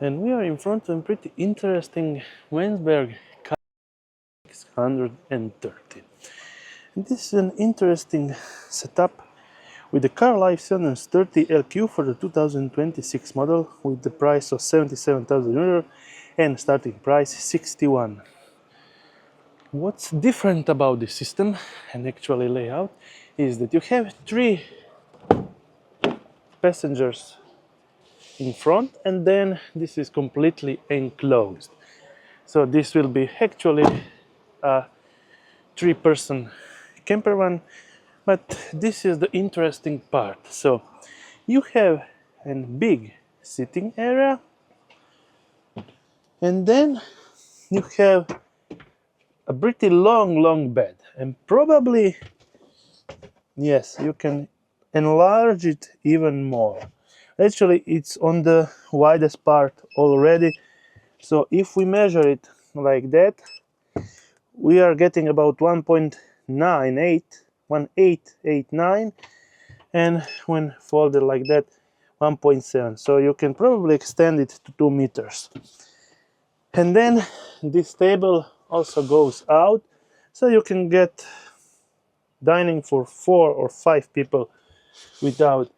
And we are in front of a pretty interesting Weinsberg Caralife 630. And this is an interesting setup with the Caralife 730 LQ for the 2026 model with the price of 77,000 euro and starting price 61. What's different about this system and actually layout is that you have 3 passengers in front, and then this is completely enclosed. So this will be actually a 3-person campervan, but this is the interesting part. So you have a big sitting area, and then you have a pretty long bed, and probably, yes, you can enlarge it even more. Actually, it's on the widest part already, so if we measure it like that, we are getting about 1889, and when folded like that, 1.7. So you can probably extend it to 2 meters. And then this table also goes out, so you can get dining for 4 or 5 people without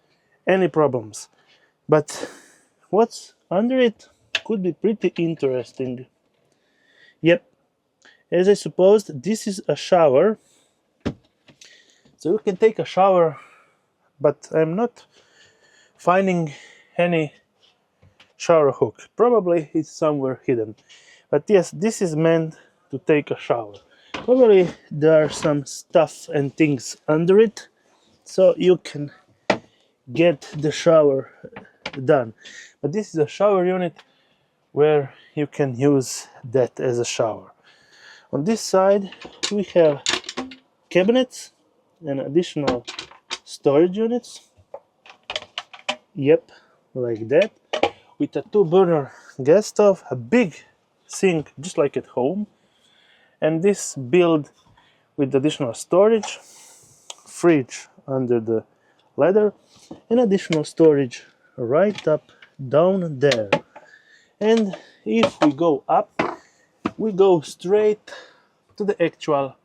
any problems. But what's under it could be pretty interesting. Yep, as I supposed, this is a shower, so you can take a shower, but I'm not finding any shower hook. Probably it's somewhere hidden. But yes, this is meant to take a shower. Probably there are some stuff and things under it, so you can get the shower done. But this is a shower unit where you can use that as a shower. On this side we have cabinets and additional storage units. Yep, like that, with a 2-burner gas stove, a big sink just like at home, and this build with additional storage, fridge under the ladder, and additional storage right up down there. And if we go up, we go straight to the actual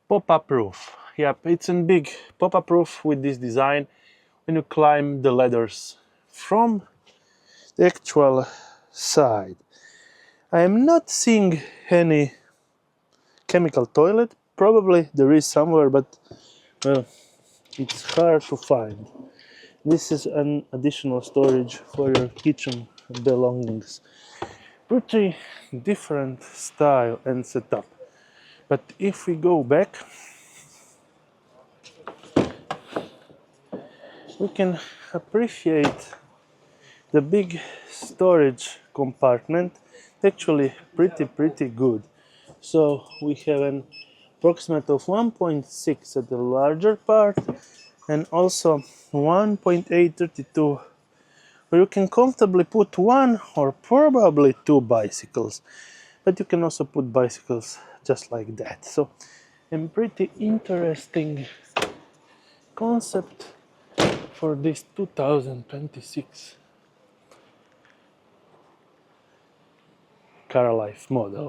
pop-up roof. Yep, it's a big pop-up roof with this design when you climb the ladders from the actual side. I am not seeing any chemical toilet. Probably there is somewhere, but well, it's hard to find. This is an additional storage for your kitchen belongings. Pretty different style and setup. But if we go back, we can appreciate the big storage compartment. Actually pretty good. So we have an approximate of 1.6 at the larger part, and also 1.832 where you can comfortably put 1 or probably 2 bicycles, but you can also put bicycles just like that. So a pretty interesting concept for this 2026 Caralife model.